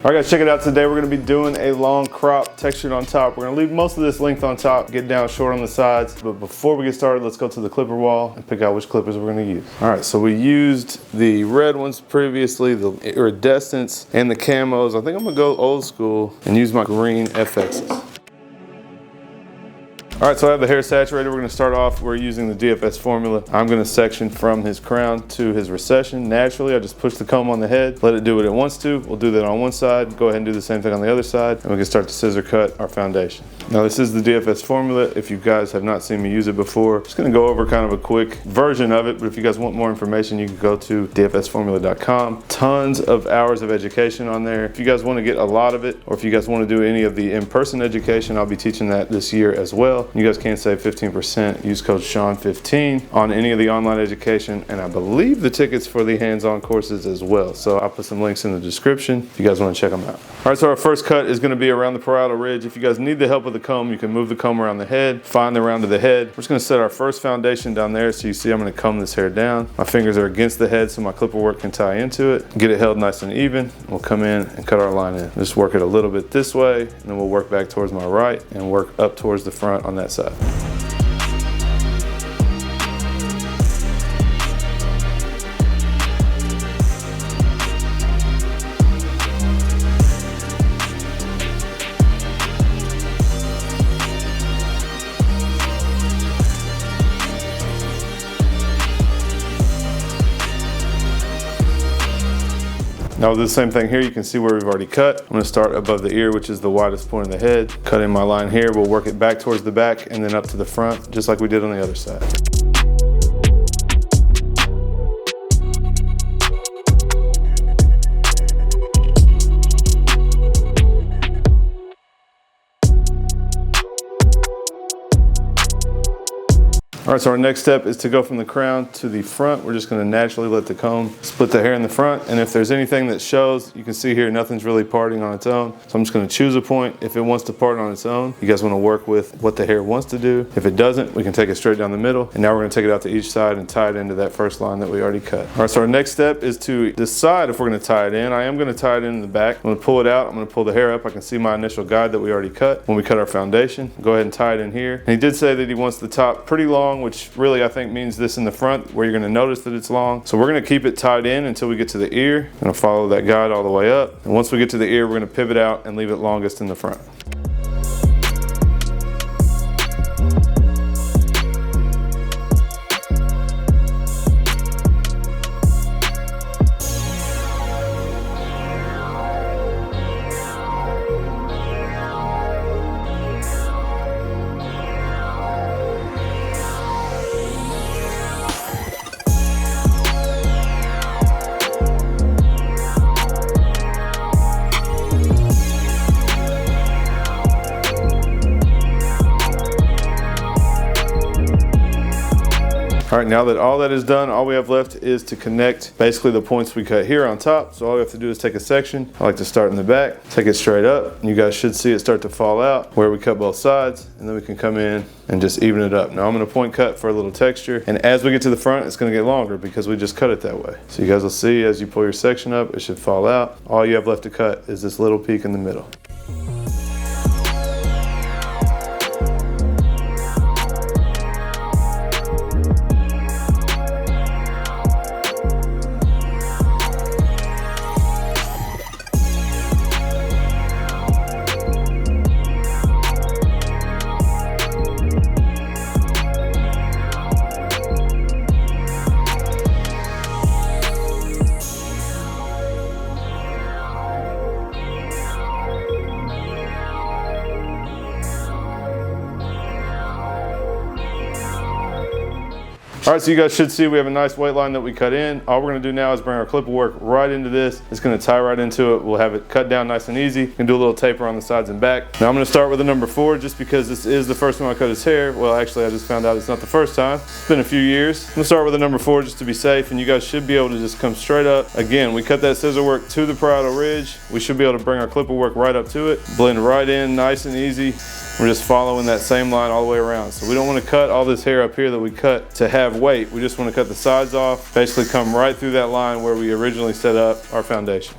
All right guys, check it out. Today we're going to be doing a long crop textured on top. We're going to leave most of this length on top, get down short on the sides. But before we get started, let's go to the clipper wall and pick out which clippers we're going to use. All right, so we used the red ones previously, the iridescents and the camos. I think I'm going to go old school and use my green FXs. All right, so I have the hair saturated. We're gonna start off, we're using the DFS formula. I'm gonna section from his crown to his recession. Naturally, I just push the comb on the head, let it do what it wants to. We'll do that on one side, go ahead and do the same thing on the other side, and we can start to scissor cut our foundation. Now this is the DFS formula. If you guys have not seen me use it before, I'm just gonna go over kind of a quick version of it, but if you guys want more information, you can go to dfsformula.com. Tons of hours of education on there. If you guys wanna get a lot of it, or if you guys wanna do any of the in-person education, I'll be teaching that this year as well. You guys can save 15%. Use code Sean15 on any of the online education, and I believe the tickets for the hands-on courses as well. So I'll put some links in the description if you guys want to check them out. All right, so our first cut is going to be around the parietal ridge. If you guys need the help with the comb, you can move the comb around the head, find the round of the head. We're just going to set our first foundation down there. So you see I'm going to comb this hair down. My fingers are against the head so my clipper work can tie into it. Get it held nice and even. We'll come in and cut our line in. Just work it a little bit this way, and then we'll work back towards my right and work up towards the front on that side. Now with the same thing here, you can see where we've already cut. I'm gonna start above the ear, which is the widest point of the head. Cut in my line here, we'll work it back towards the back and then up to the front, just like we did on the other side. All right, so our next step is to go from the crown to the front. We're just gonna naturally let the comb split the hair in the front. And if there's anything that shows, you can see here, nothing's really parting on its own. So I'm just gonna choose a point. If it wants to part on its own, you guys wanna work with what the hair wants to do. If it doesn't, we can take it straight down the middle. And now we're gonna take it out to each side and tie it into that first line that we already cut. All right, so our next step is to decide if we're gonna tie it in. I am gonna tie it in the back. I'm gonna pull it out, I'm gonna pull the hair up. I can see my initial guide that we already cut when we cut our foundation. Go ahead and tie it in here. And he did say that he wants the top pretty long, which really I think means this in the front where you're going to notice that it's long. So we're going to keep it tied in until we get to the ear. I'm going to follow that guide all the way up. And once we get to the ear, we're going to pivot out and leave it longest in the front. All right, now that all that is done, all we have left is to connect basically the points we cut here on top. So all we have to do is take a section. I like to start in the back, take it straight up. You guys should see it start to fall out where we cut both sides, and then we can come in and just even it up. Now I'm gonna point cut for a little texture, and as we get to the front, it's gonna get longer because we just cut it that way. So you guys will see as you pull your section up, it should fall out. All you have left to cut is this little peak in the middle. All right, so you guys should see we have a nice weight line that we cut in. All we're gonna do now is bring our clipper work right into this. It's gonna tie right into it. We'll have it cut down nice and easy. You can do a little taper on the sides and back. Now I'm gonna start with the number 4 just because this is the first time I cut his hair. Well, actually I just found out it's not the first time. It's been a few years. I'm gonna start with the number 4 just to be safe, and you guys should be able to just come straight up. Again, we cut that scissor work to the parietal ridge. We should be able to bring our clipper work right up to it. Blend right in, nice and easy. We're just following that same line all the way around. So we don't want to cut all this hair up here that we cut to have weight. We just want to cut the sides off, basically come right through that line where we originally set up our foundation.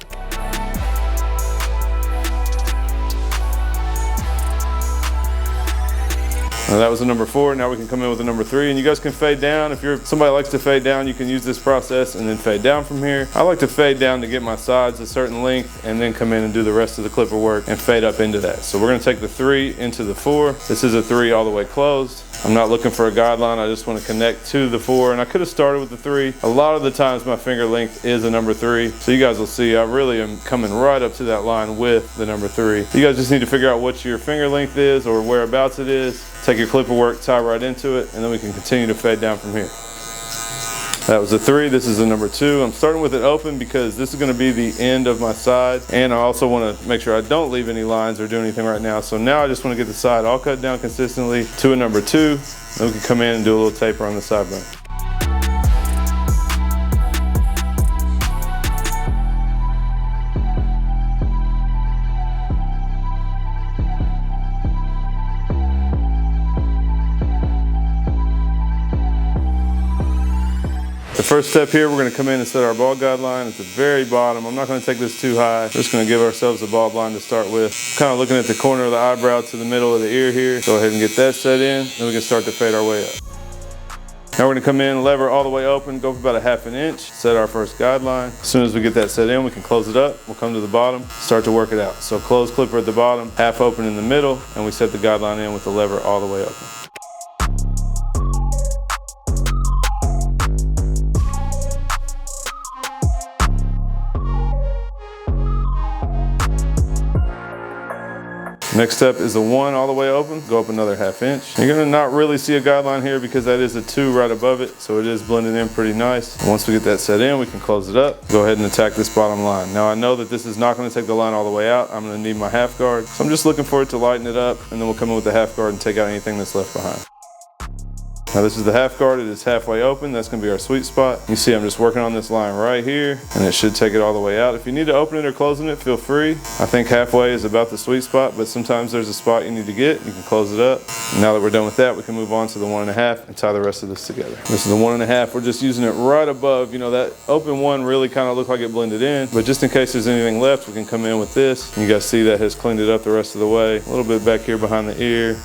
Now that was the number 4. Now we can come in with the number 3, and you guys can fade down. If somebody likes to fade down, you can use this process and then fade down from here. I like to fade down to get my sides a certain length and then come in and do the rest of the clipper work and fade up into that. So we're gonna take the 3 into the 4. This is a 3 all the way closed. I'm not looking for a guideline, I just want to connect to the 4, and I could have started with the 3. A lot of the times my finger length is a number 3, so you guys will see I really am coming right up to that line with the number 3. You guys just need to figure out what your finger length is or whereabouts it is. Take your clipper work, tie right into it, and then we can continue to fade down from here. That was the 3, this is the number 2. I'm starting with it open because this is gonna be the end of my side, and I also wanna make sure I don't leave any lines or do anything right now. So now I just wanna get the side all cut down consistently to a number 2. Then we can come in and do a little taper on the sideburn. The first step here, we're going to come in and set our ball guide line at the very bottom. I'm not going to take this too high. We're just going to give ourselves a ball line to start with. Kind of looking at the corner of the eyebrow to the middle of the ear here. Go ahead and get that set in, then we can start to fade our way up. Now we're going to come in, lever all the way open, go for about a ½ an inch, set our first guide line. As soon as we get that set in, we can close it up. We'll come to the bottom, start to work it out. So close clipper at the bottom, half open in the middle, and we set the guide line in with the lever all the way open. Next step is the 1 all the way open, go up another ½ inch. You're gonna not really see a guideline here because that is a 2 right above it, so it is blended in pretty nice. And once we get that set in, we can close it up. Go ahead and attack this bottom line. Now I know that this is not gonna take the line all the way out. I'm gonna need my half guard. So I'm just looking for it to lighten it up, and then we'll come in with the half guard and take out anything that's left behind. Now this is the half guard, it is halfway open, that's gonna be our sweet spot. You see I'm just working on this line right here, and it should take it all the way out. If you need to open it or closing it, feel free. I think halfway is about the sweet spot, but sometimes there's a spot you need to get, you can close it up. And now that we're done with that, we can move on to the 1½ and tie the rest of this together. This is the 1½, we're just using it right above. You know, that open one really kind of looked like it blended in, but just in case there's anything left, we can come in with this. And you guys see that has cleaned it up the rest of the way. A little bit back here behind the ear.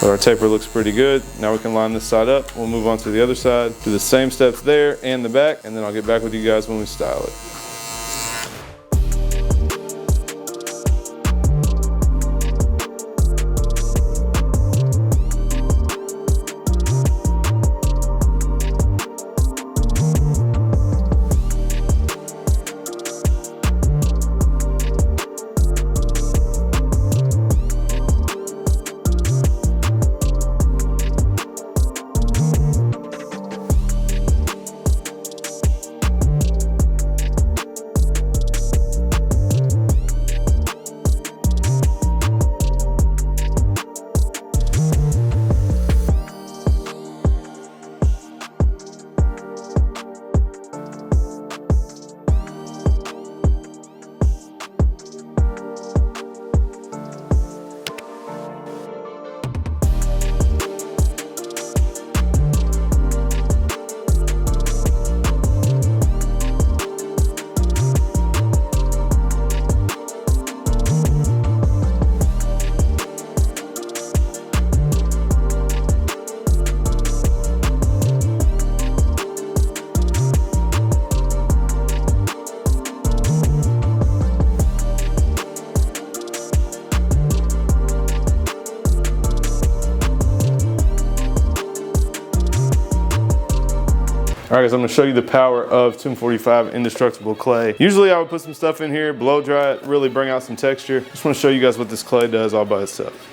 But our taper looks pretty good. Now we can line this side up. We'll move on to the other side. Do the same steps there and the back, and then I'll get back with you guys when we style it. All right guys, I'm gonna show you the power of Tomb45 Indestructible clay. Usually I would put some stuff in here, blow dry it, really bring out some texture. Just wanna show you guys what this clay does all by itself.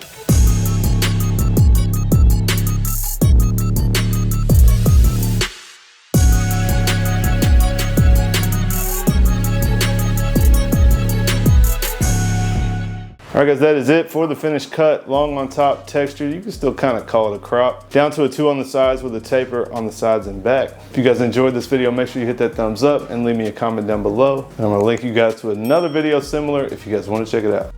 All right guys, that is it for the finished cut. Long on top, texture. You can still kind of call it a crop. Down to a 2 on the sides with a taper on the sides and back. If you guys enjoyed this video, make sure you hit that thumbs up and leave me a comment down below. And I'm gonna link you guys to another video similar if you guys want to check it out.